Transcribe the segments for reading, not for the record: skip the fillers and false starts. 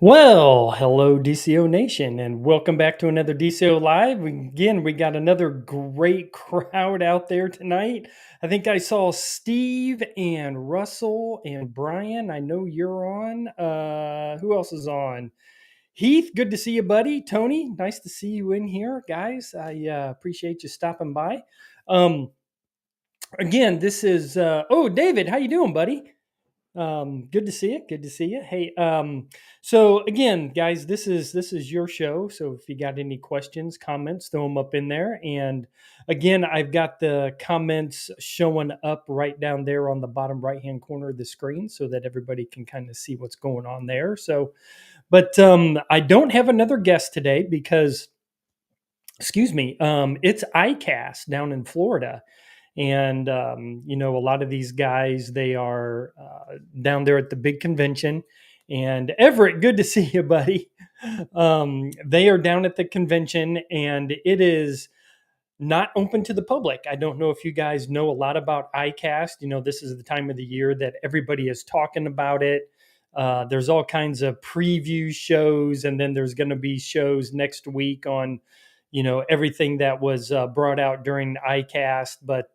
Well, hello, DCO Nation, and welcome back to another DCO Live. We got another great crowd out there tonight. I think I saw Steve and Russell and Brian. I know you're on. Who else is on? Heath, good to see you, buddy. Tony, nice to see you in here, guys. I appreciate you stopping by. Um, Again, this is David. How you doing, buddy? Good to see you. Good to see you. Hey, so again, guys, this is your show. So if you got any questions, comments, throw them up in there. And again, I've got the comments showing up right down there on the bottom right hand corner of the screen, so that everybody can kind of see what's going on there. So, but I don't have another guest today because, excuse me, it's ICAST down in Florida. And a lot of these guys, they are down there at the big convention. And Everett, good to see you, buddy. They are down at the convention, and it is not open to the public. I don't know if you guys know a lot about ICAST. This is the time of the year that everybody is talking about it. There's all kinds of preview shows, and then there's going to be shows next week on, everything that was brought out during ICAST. But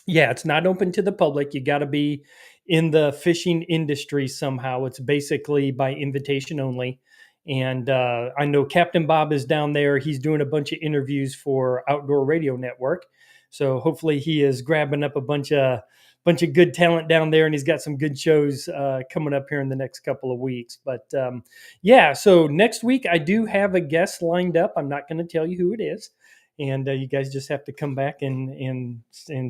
yeah, it's not open to the public. You got to be in the fishing industry somehow. It's basically by invitation only. And I know Captain Bob is down there. He's doing a bunch of interviews for Outdoor Radio Network. So hopefully he is grabbing up a bunch of good talent down there, and he's got some good shows coming up here in the next couple of weeks. But yeah, so next week I do have a guest lined up. I'm not going to tell you who it is, and you guys just have to come back and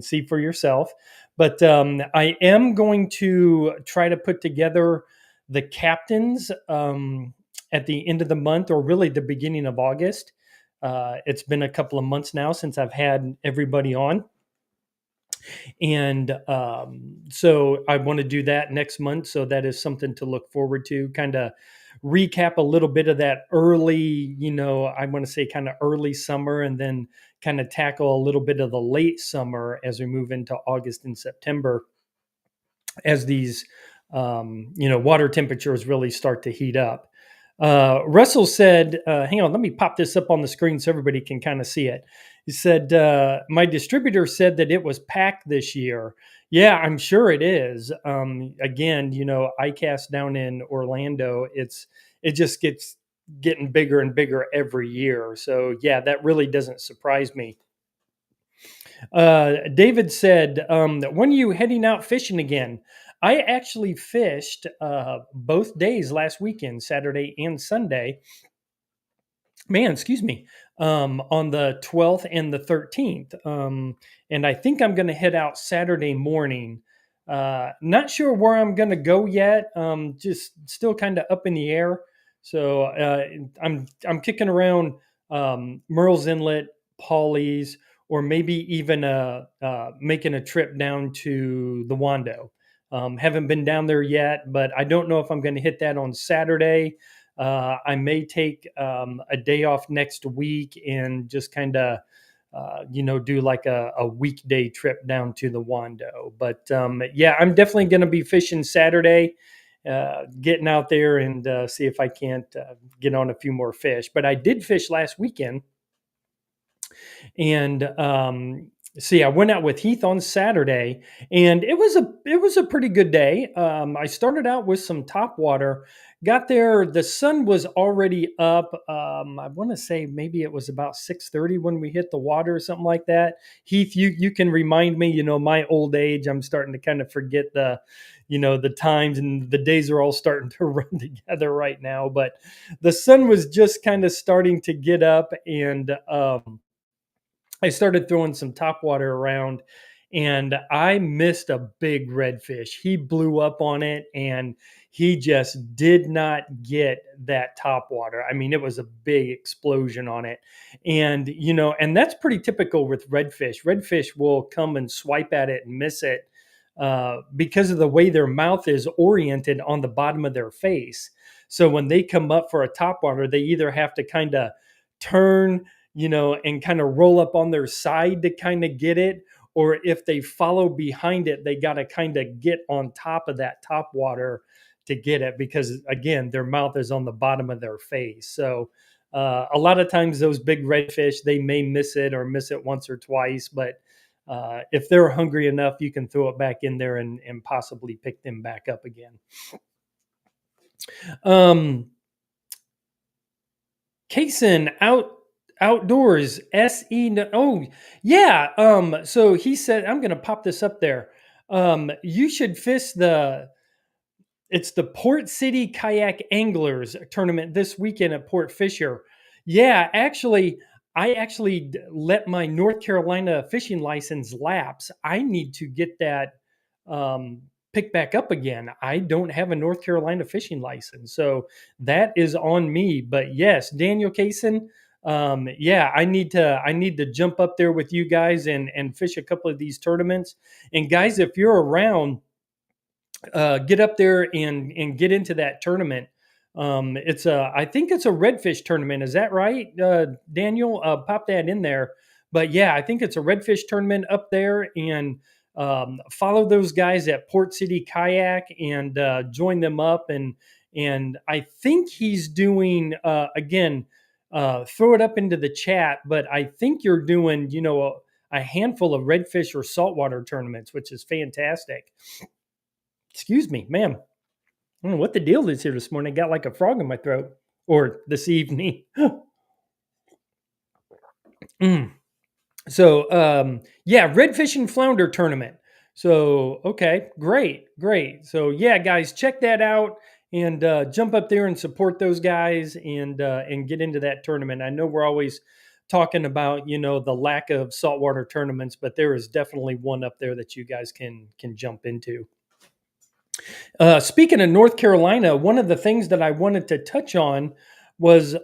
see for yourself. But I am going to try to put together the captains at the end of the month, or really the beginning of August. It's been a couple of months now since I've had everybody on. And so I want to do that next month. So that is something to look forward to, kind of recap a little bit of that early, I want to say kind of early summer, and then kind of tackle a little bit of the late summer as we move into August and September, as these, water temperatures really start to heat up. Russell said, hang on, let me pop this up on the screen so everybody can kind of see it. He said, my distributor said that it was packed this year. Yeah, I'm sure it is. Again, ICAST down in Orlando, it just gets getting bigger and bigger every year. So yeah, that really doesn't surprise me. David said, when are you heading out fishing again? I actually fished both days last weekend, Saturday and Sunday. Man, excuse me, on the 12th and the 13th. And I think I'm going to head out Saturday morning. Not sure where I'm going to go yet. Just still kind of up in the air. So I'm kicking around Merle's Inlet, Pawleys, or maybe even making a trip down to the Wando. Haven't been down there yet, but I don't know if I'm going to hit that on Saturday. I may take a day off next week and just kind of, do like a weekday trip down to the Wando. But yeah, I'm definitely going to be fishing Saturday, getting out there and see if I can't get on a few more fish. But I did fish last weekend. And see, I went out with Heath on Saturday, and it was a pretty good day. I started out with some top water. Got there, the sun was already up. I want to say maybe it was about 6:30 when we hit the water, or something like that. Heath, you can remind me. My old age, I'm starting to kind of forget the times, and the days are all starting to run together right now. But the sun was just kind of starting to get up, and I started throwing some top water around, and I missed a big redfish. He blew up on it, and he just did not get that top water. I mean, it was a big explosion on it. And that's pretty typical with redfish. Redfish will come and swipe at it and miss it because of the way their mouth is oriented on the bottom of their face. So when they come up for a top water, they either have to kind of turn, and kind of roll up on their side to kind of get it. Or if they follow behind it, they got to kind of get on top of that top water to get it because again, their mouth is on the bottom of their face. So a lot of times those big redfish, they may miss it or miss it once or twice, but if they're hungry enough, you can throw it back in there and possibly pick them back up again. Kaysen outdoors se. Oh yeah. So he said, I'm going to pop this up there. You should fish it's the Port City Kayak Anglers tournament this weekend at Port Fisher. Yeah, actually, I actually let my North Carolina fishing license lapse. I need to get that picked back up again. I don't have a North Carolina fishing license, so that is on me. But yes, Daniel Kaysen, yeah, I need to jump up there with you guys and fish a couple of these tournaments. And guys, if you're around, get up there and get into that tournament. I think it's a redfish tournament. Is that right, Daniel? Pop that in there. But yeah, I think it's a redfish tournament up there, and follow those guys at Port City Kayak and join them up. And I think he's doing again. Throw it up into the chat, but I think you're doing a handful of redfish or saltwater tournaments, which is fantastic. Excuse me, ma'am. I don't know what the deal is here this morning. I got like a frog in my throat, or this evening. Mm. So, yeah, redfish and flounder tournament. So, okay, great. So, yeah, guys, check that out and jump up there and support those guys and get into that tournament. I know we're always talking about the lack of saltwater tournaments, but there is definitely one up there that you guys can jump into. Speaking of North Carolina, one of the things that I wanted to touch on was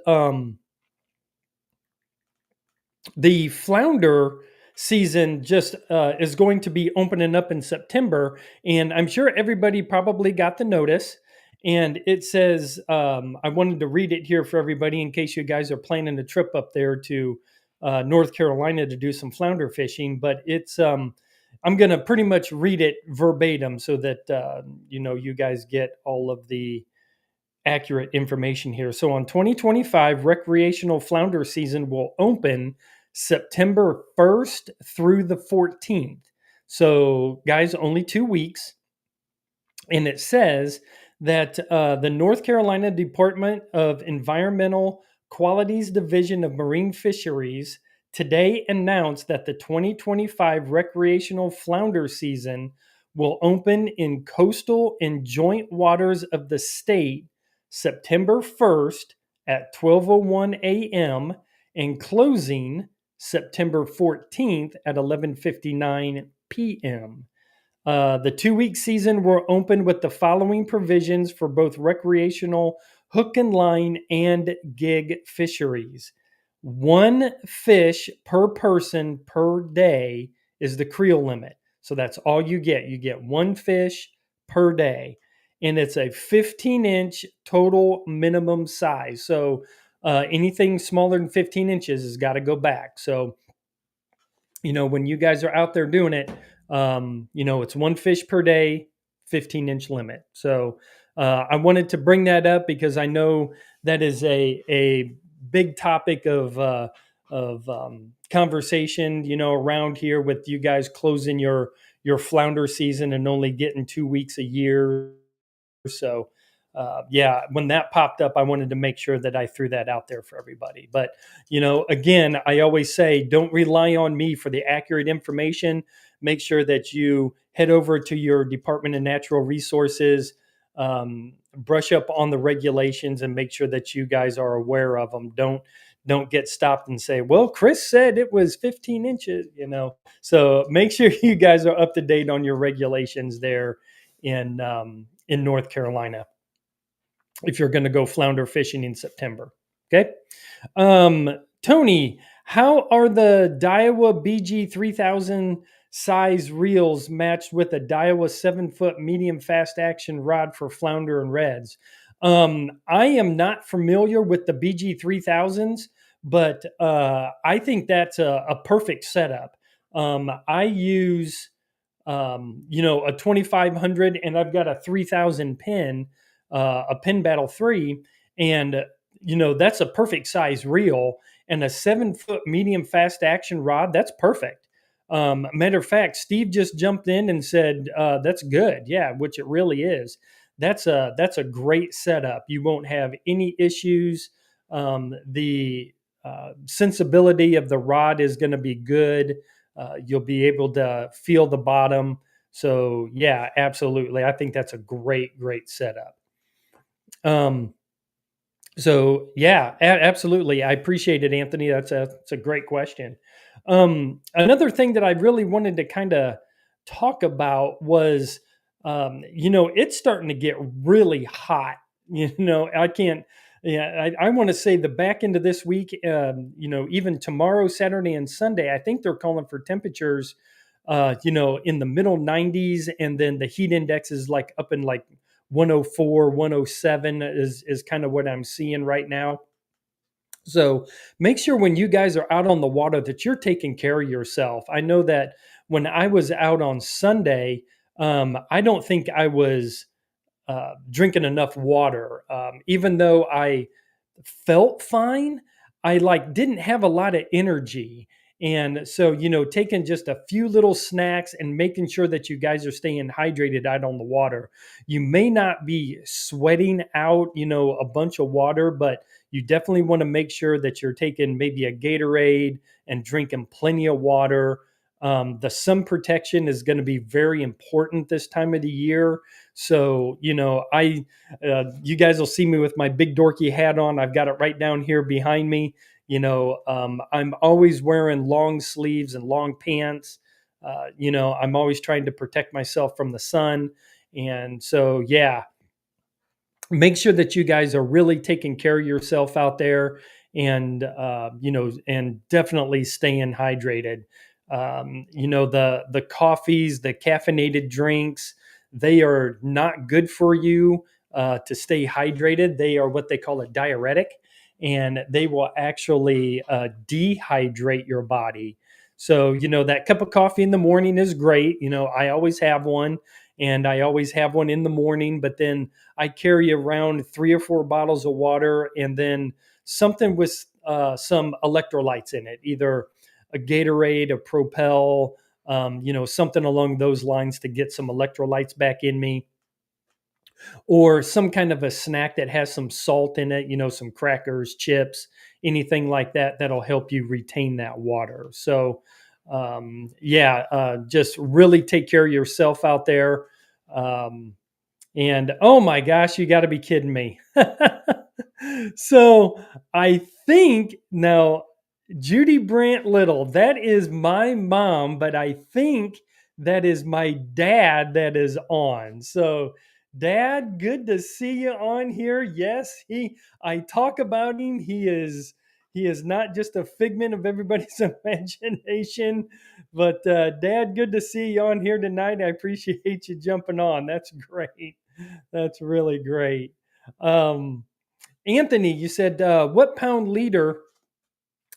the flounder season just is going to be opening up in September. And I'm sure everybody probably got the notice. And it says, I wanted to read it here for everybody in case you guys are planning a trip up there to North Carolina to do some flounder fishing. But it's, I'm going to pretty much read it verbatim so that, you guys get all of the accurate information here. So on 2025, recreational flounder season will open September 1st through the 14th. So, guys, only 2 weeks. And it says that the North Carolina Department of Environmental Qualities Division of Marine Fisheries today announced that the 2025 recreational flounder season will open in coastal and joint waters of the state September 1st at 12:01 a.m. and closing September 14th at 11:59 p.m. The 2-week season will open with the following provisions for both recreational hook and line and gig fisheries. 1 fish per person per day is the creel limit. So that's all you get. You get 1 fish per day. And it's a 15-inch total minimum size. So anything smaller than 15 inches has got to go back. So, when you guys are out there doing it, it's 1 fish per day, 15-inch limit. So I wanted to bring that up because I know that is a big topic of conversation, around here with you guys closing your flounder season and only getting 2 weeks a year. So, yeah, when that popped up, I wanted to make sure that I threw that out there for everybody. But, again, I always say, don't rely on me for the accurate information. Make sure that you head over to your Department of Natural Resources, brush up on the regulations, and make sure that you guys are aware of them. Don't get stopped and say, well, Chris said it was 15 inches, So make sure you guys are up to date on your regulations there in North Carolina if you're going to go flounder fishing in September. Okay. Tony, how are the Daiwa BG 3000 size reels matched with a Daiwa 7-foot medium fast action rod for flounder and reds? I am not familiar with the BG 3000s, but I think that's a perfect setup. I use a 2500 and I've got a 3000 pin. a Pin Battle 3, and that's a perfect size reel, and a 7 foot medium fast action rod. That's perfect. Matter of fact, Steve just jumped in and said that's good. Yeah, which it really is. That's a great setup. You won't have any issues. The sensibility of the rod is going to be good. You'll be able to feel the bottom. So yeah, absolutely. I think that's a great setup. Um, so yeah, absolutely. I appreciate it, Anthony. That's a great question. Another thing that I really wanted to kind of talk about was, it's starting to get really hot. I can't. Yeah, I want to say the back end of this week, even tomorrow, Saturday and Sunday, I think they're calling for temperatures, in the middle 90s, and then the heat index is like up in like 104, 107 is kind of what I'm seeing right now. So make sure when you guys are out on the water that you're taking care of yourself. I know that when I was out on Sunday, I don't think I was drinking enough water. Even though I felt fine, I like didn't have a lot of energy. And so, taking just a few little snacks and making sure that you guys are staying hydrated out on the water. You may not be sweating out, a bunch of water, but you definitely want to make sure that you're taking maybe a Gatorade and drinking plenty of water. The sun protection is going to be very important this time of the year. So, you guys will see me with my big dorky hat on. I've got it right down here behind me. I'm always wearing long sleeves and long pants. I'm always trying to protect myself from the sun. And so, yeah, make sure that you guys are really taking care of yourself out there, and definitely staying hydrated. The coffees, the caffeinated drinks, they are not good for you to stay hydrated. They are what they call a diuretic, and they will actually dehydrate your body. So, that cup of coffee in the morning is great. I always have one, and I always have one in the morning, but then I carry around 3 or 4 bottles of water, and then something with some electrolytes in it, either a Gatorade, a Propel, something along those lines to get some electrolytes back in me, or some kind of a snack that has some salt in it, some crackers, chips, anything like that that'll help you retain that water. So, just really take care of yourself out there. And oh my gosh, you got to be kidding me. So I think now, Judy Brandt Little, that is my mom, but I think that is my dad that is on. So, Dad, good to see you on here. Yes, I talk about him. He is not just a figment of everybody's imagination, but Dad, good to see you on here tonight. I appreciate you jumping on. That's great. That's really great. Um, Anthony, you said, what pound leader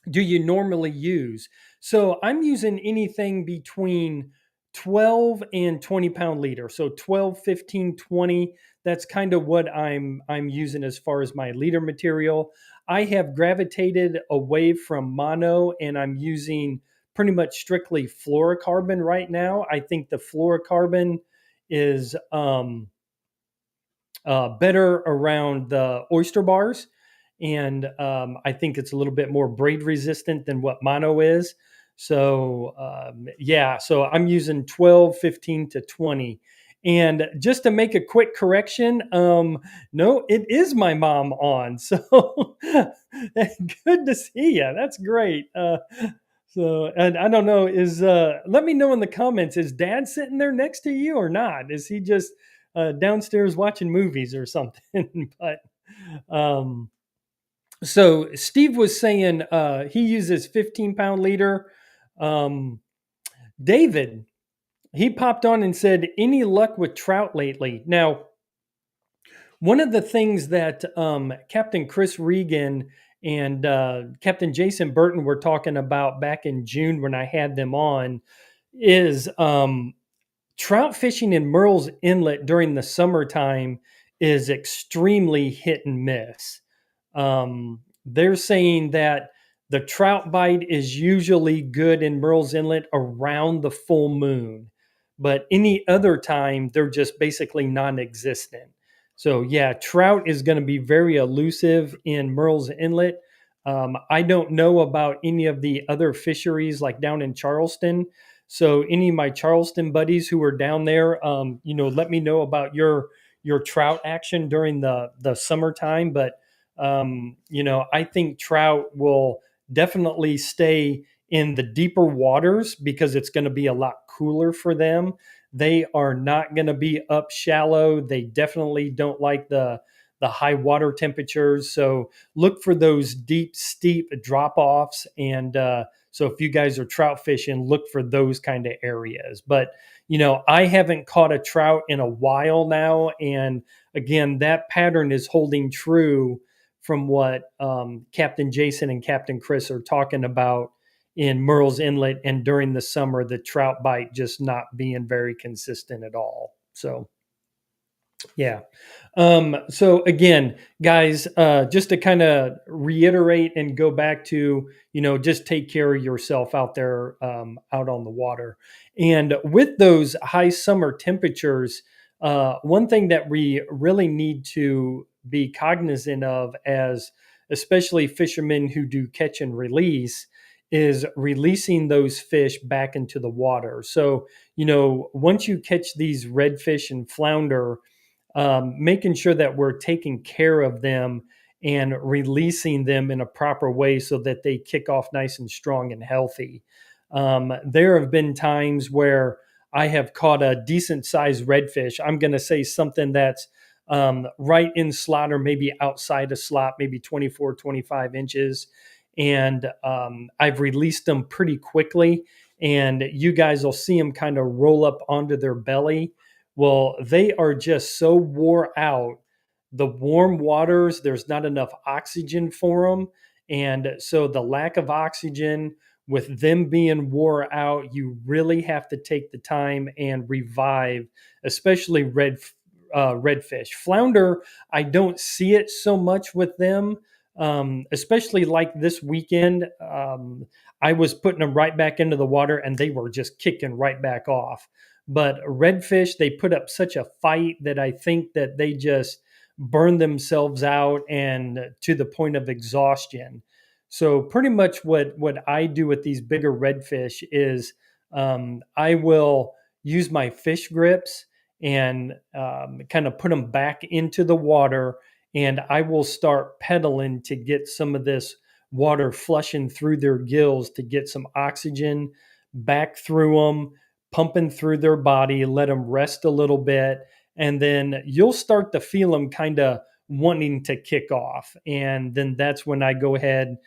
do you normally use? So I'm using anything between 12 and 20 pound leader. So 12, 15, 20. That's kind of what I'm using as far as my leader material. I have gravitated away from mono, and I'm using pretty much strictly fluorocarbon right now. I think the fluorocarbon is better around the oyster bars. And I think it's a little bit more braid resistant than what mono is. So, so I'm using 12, 15 to 20. And just to make a quick correction, no, it is my mom on. So good to see you. That's great. And I don't know, let me know in the comments, is Dad sitting there next to you or not? Is he just downstairs watching movies or something? But so Steve was saying he uses 15 pound leader. David, he popped on and said, any luck with trout lately? Now, one of the things that Captain Chris Regan and Captain Jason Burton were talking about back in June when I had them on is trout fishing in Merle's Inlet during the summertime is extremely hit and miss. They're saying that the trout bite is usually good in Murrells Inlet around the full moon, but any other time they're just basically non-existent. So yeah, trout is going to be very elusive in Murrells Inlet. I don't know about any of the other fisheries like down in Charleston. So any of my Charleston buddies who are down there, let me know about your trout action during the summertime. But I think trout will definitely stay in the deeper waters because it's going to be a lot cooler for them. They are not going to be up shallow. They definitely don't like the high water temperatures. So look for those deep, steep drop offs. And so if you guys are trout fishing, look for those kind of areas. But I haven't caught a trout in a while now, and again, that pattern is holding true from what Captain Jason and Captain Chris are talking about in Murrells Inlet, and during the summer, the trout bite just not being very consistent at all. So, yeah. So again, guys, just to kind of reiterate and go back to, just take care of yourself out there, out on the water. And with those high summer temperatures, one thing that we really need to be cognizant of, as especially fishermen who do catch and release, is releasing those fish back into the water. So, once you catch these redfish and flounder, making sure that we're taking care of them and releasing them in a proper way so that they kick off nice and strong and healthy. There have been times where I have caught a decent sized redfish. I'm going to say something that's right in slot or maybe outside of slot, maybe 24, 25 inches. And I've released them pretty quickly. And you guys will see them kind of roll up onto their belly. Well, they are just so wore out. The warm waters, there's not enough oxygen for them. And so the lack of oxygen, with them being wore out, you really have to take the time and revive, especially redfish. Flounder, I don't see it so much with them, especially like this weekend. I was putting them right back into the water and they were just kicking right back off. But redfish, they put up such a fight that I think that they just burn themselves out and to the point of exhaustion. So pretty much what I do with these bigger redfish is I will use my fish grips and kind of put them back into the water, and I will start pedaling to get some of this water flushing through their gills to get some oxygen back through them, pumping through their body, let them rest a little bit, and then you'll start to feel them kind of wanting to kick off. And then that's when I go ahead,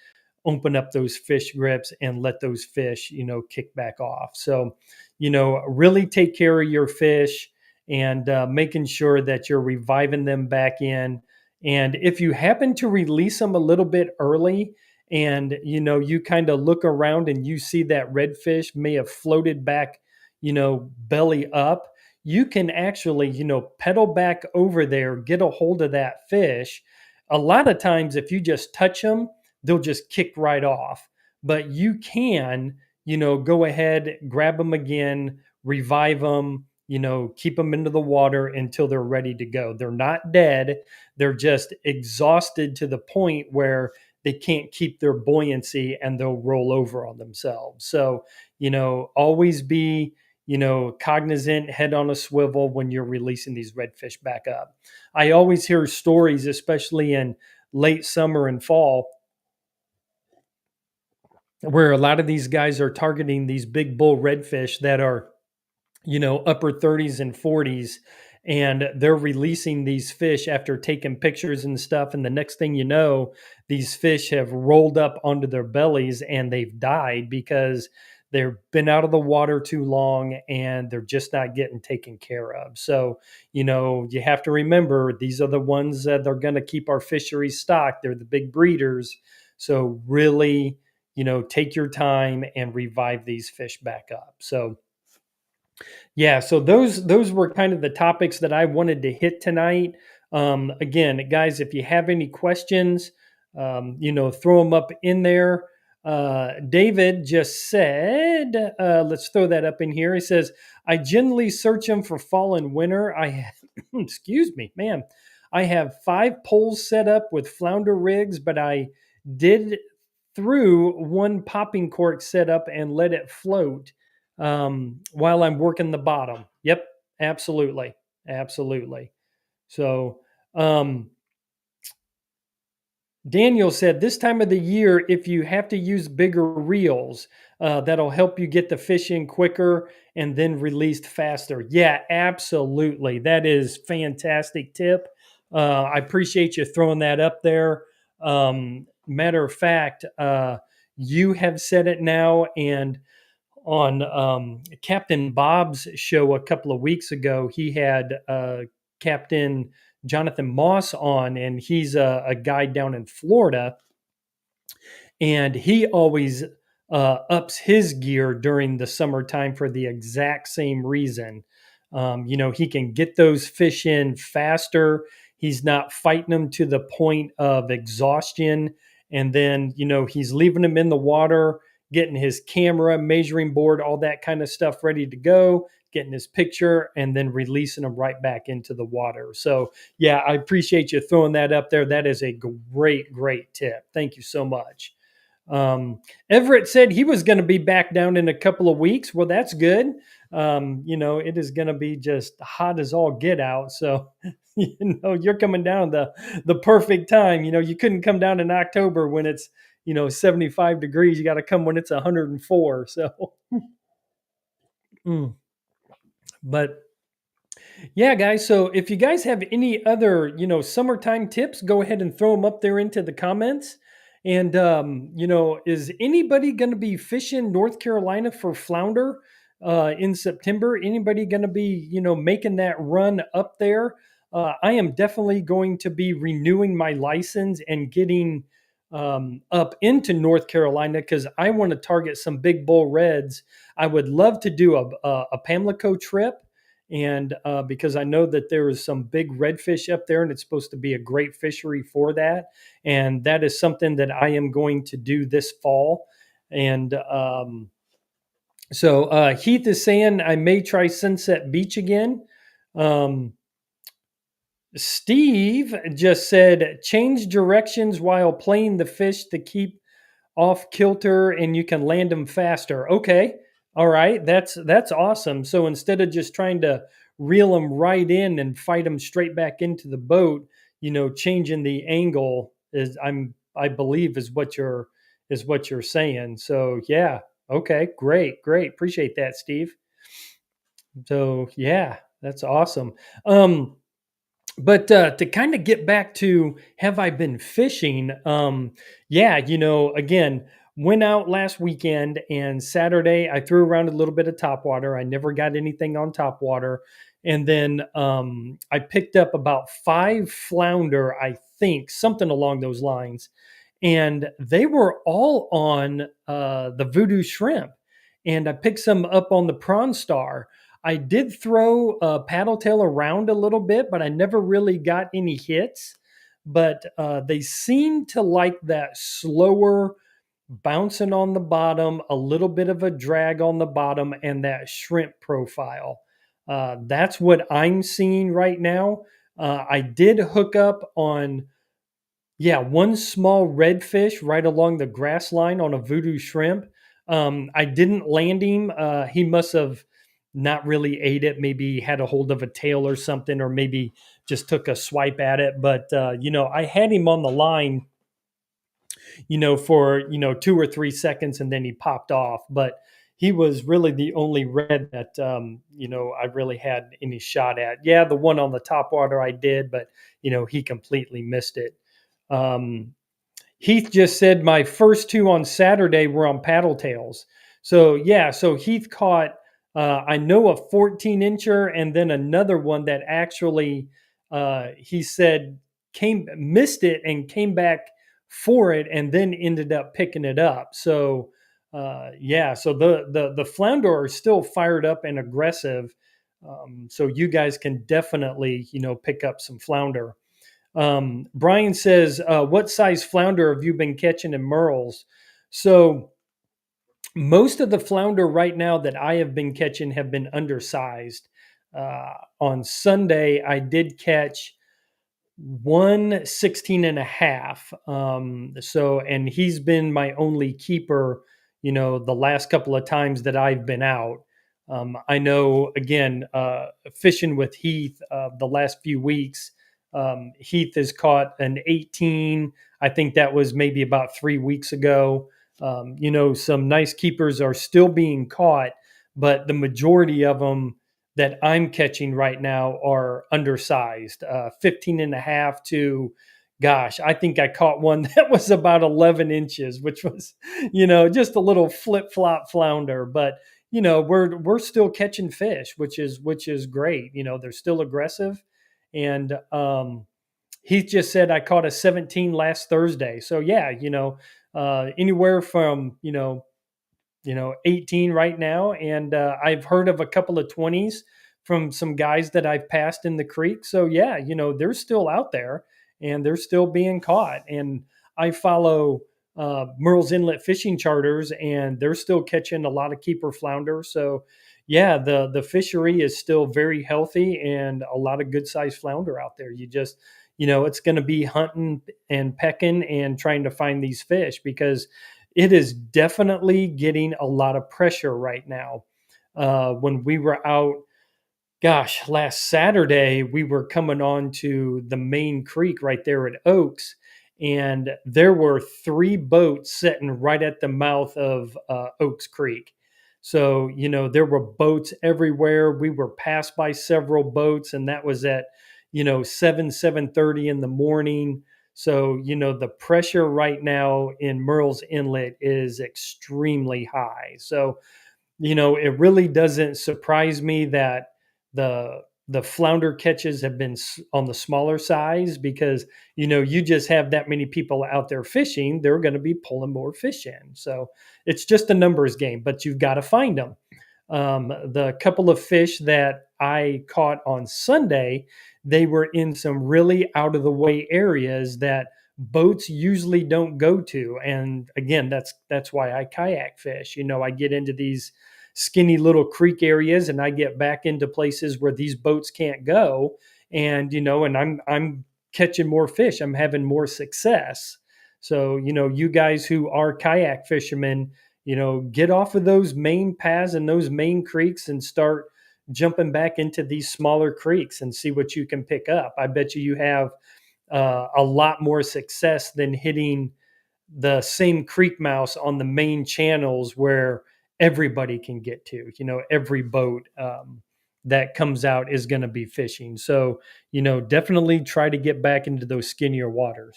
open up those fish grips and let those fish, kick back off. So, really take care of your fish and making sure that you're reviving them back in. And if you happen to release them a little bit early, and you kind of look around and you see that redfish may have floated back, belly up, you can actually, pedal back over there, get a hold of that fish. A lot of times, if you just touch them, they'll just kick right off. But you can, go ahead, grab them again, revive them, keep them into the water until they're ready to go. They're not dead. They're just exhausted to the point where they can't keep their buoyancy and they'll roll over on themselves. So, always be, cognizant, head on a swivel when you're releasing these redfish back up. I always hear stories, especially in late summer and fall, where a lot of these guys are targeting these big bull redfish that are, upper 30s and 40s, and they're releasing these fish after taking pictures and stuff, and the next thing you know, these fish have rolled up onto their bellies and they've died because they've been out of the water too long and they're just not getting taken care of. So, you have to remember, these are the ones that are going to keep our fisheries stocked. They're the big breeders. So really, take your time and revive these fish back up. So yeah, so those were kind of the topics that I wanted to hit tonight. Again, guys, if you have any questions, throw them up in there. David just said, let's throw that up in here. He says, I generally search them for fall and winter. I have, excuse me, man. I have 5 poles set up with flounder rigs, but I did through one popping cork setup and let it float while I'm working the bottom. Yep, absolutely. Absolutely. So, um, Daniel said, this time of the year, if you have to use bigger reels, that'll help you get the fish in quicker and then released faster. Yeah, absolutely. That is fantastic tip. I appreciate you throwing that up there. Matter of fact, you have said it now, and on Captain Bob's show a couple of weeks ago, he had Captain Jonathan Moss on, and he's a guide down in Florida, and he always ups his gear during the summertime for the exact same reason. He can get those fish in faster. He's not fighting them to the point of exhaustion. And then, he's leaving them in the water, getting his camera, measuring board, all that kind of stuff ready to go, getting his picture, and then releasing them right back into the water. So, yeah, I appreciate you throwing that up there. That is a great, great tip. Thank you so much. Everett said he was going to be back down in a couple of weeks. Well, that's good. It is going to be just hot as all get out. So, you're coming down the perfect time. You couldn't come down in October when it's, 75 degrees. You got to come when it's 104. So, mm. But yeah, guys. So if you guys have any other, summertime tips, go ahead and throw them up there into the comments. And, is anybody going to be fishing North Carolina for flounder in September? Anybody going to be, making that run up there? I am definitely going to be renewing my license and getting up into North Carolina because I want to target some big bull reds. I would love to do a Pamlico trip, and because I know that there is some big redfish up there, and it's supposed to be a great fishery for that. And that is something that I am going to do this fall. And so Heath is saying I may try Sunset Beach again. Steve just said change directions while playing the fish to keep off kilter and you can land them faster. Okay. All right. That's awesome. So instead of just trying to reel them right in and fight them straight back into the boat, changing the angle I believe is what you're saying. So yeah. Okay. Great. Great. Appreciate that, Steve. So yeah, that's awesome. But to kind of get back to have I been fishing? Yeah, again, went out last weekend and Saturday I threw around a little bit of topwater. I never got anything on topwater. And then I picked up about 5 flounder, I think, something along those lines. And they were all on the voodoo shrimp. And I picked some up on the prawn star. I did throw a paddle tail around a little bit, but I never really got any hits. But they seem to like that slower bouncing on the bottom, a little bit of a drag on the bottom, and that shrimp profile. That's what I'm seeing right now. I did hook up on, yeah, one small redfish right along the grass line on a voodoo shrimp. I didn't land him. He must have not really ate it. Maybe had a hold of a tail or something, or maybe just took a swipe at it. But I had him on the line, for 2 or 3 seconds, and then he popped off. But he was really the only red that I really had any shot at. Yeah, the one on the top water I did, but he completely missed it. Um, Heath just said my first 2 on Saturday were on paddle tails. So yeah, so Heath caught I know a 14-incher and then another one that actually he said came missed it and came back for it and then ended up picking it up. So yeah, so the flounder are still fired up and aggressive. So you guys can definitely, pick up some flounder. Brian says, what size flounder have you been catching in Merle's? So most of the flounder right now that I have been catching have been undersized. On Sunday, I did catch one 16 and a half. So, and he's been my only keeper, the last couple of times that I've been out. I know, again, fishing with Heath the last few weeks, Heath has caught an 18. I think that was maybe about 3 weeks ago. Some nice keepers are still being caught, but the majority of them that I'm catching right now are undersized, 15 and a half to, gosh, I think I caught one that was about 11 inches, which was, just a little flip flop flounder. But, we're still catching fish, which is great. They're still aggressive. And he just said I caught a 17 last Thursday. So yeah, anywhere from, 18 right now. And I've heard of a couple of 20s from some guys that I've passed in the creek. So, yeah, they're still out there and they're still being caught. And I follow Merle's Inlet fishing charters and they're still catching a lot of keeper flounder. So, yeah, the fishery is still very healthy and a lot of good sized flounder out there. You just, it's going to be hunting and pecking and trying to find these fish because it is definitely getting a lot of pressure right now. When we were out, gosh, last Saturday, we were coming on to the main creek right there at Oaks, and there were 3 boats sitting right at the mouth of Oaks Creek. So, there were boats everywhere. We were passed by several boats, and that was at, 7:30 in the morning. So, the pressure right now in Merle's Inlet is extremely high. So, it really doesn't surprise me that the flounder catches have been on the smaller size because you just have that many people out there fishing, they're going to be pulling more fish in. So it's just a numbers game, but you've got to find them. The couple of fish that I caught on Sunday, they were in some really out of the way areas that boats usually don't go to. And again, that's why I kayak fish. I get into these skinny little creek areas and I get back into places where these boats can't go. And and I'm catching more fish. I'm having more success. So, you guys who are kayak fishermen, get off of those main paths and those main creeks and start jumping back into these smaller creeks and see what you can pick up. I bet you have a lot more success than hitting the same creek mouse on the main channels where everybody can get to. Every boat that comes out is going to be fishing. So, definitely try to get back into those skinnier waters.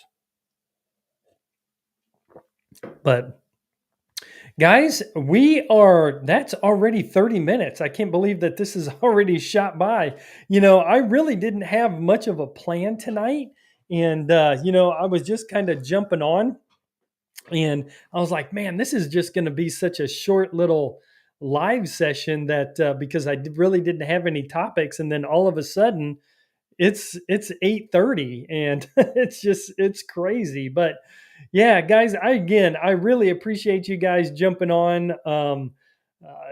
But guys, that's already 30 minutes. I can't believe that this is already shot by. I really didn't have much of a plan tonight. And, I was just kind of jumping on and I was like, man, this is just going to be such a short little live session that because really didn't have any topics. And then all of a sudden, it's 8:30 and it's crazy. But yeah, guys, I really appreciate you guys jumping on.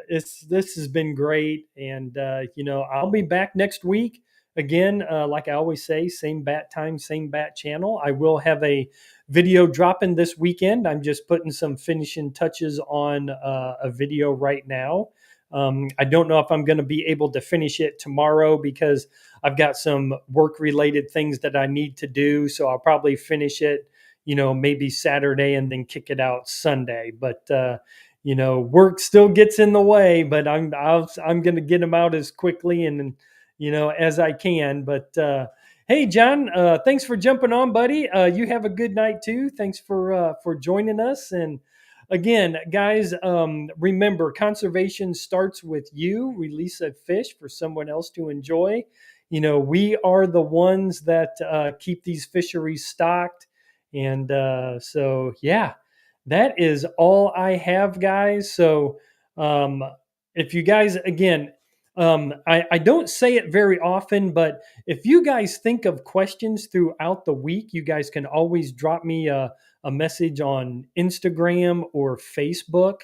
This has been great. And I'll be back next week again. Like I always say, same bat time, same bat channel. I will have a video dropping this weekend. I'm just putting some finishing touches on a video right now. I don't know if I'm going to be able to finish it tomorrow because I've got some work related things that I need to do. So I'll probably finish it, maybe Saturday and then kick it out Sunday. But, work still gets in the way, but I'm going to get them out as quickly and, as I can. But, hey, John, thanks for jumping on, buddy. You have a good night too. Thanks for joining us. And again, guys, remember, conservation starts with you. Release a fish for someone else to enjoy. We are the ones that keep these fisheries stocked. And so, yeah, that is all I have, guys. So if you guys, again, I don't say it very often, but if you guys think of questions throughout the week, you guys can always drop me a message on Instagram or Facebook.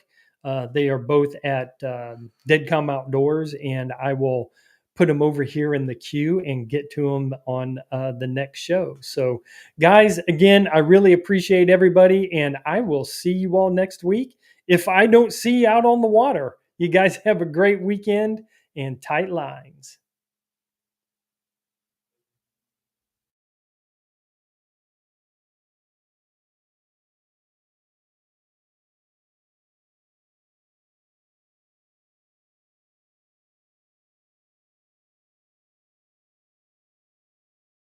They are both at Deadcom Outdoors, and I will put them over here in the queue and get to them on the next show. So, guys, again, I really appreciate everybody, and I will see you all next week. If I don't see you out on the water, you guys have a great weekend and tight lines.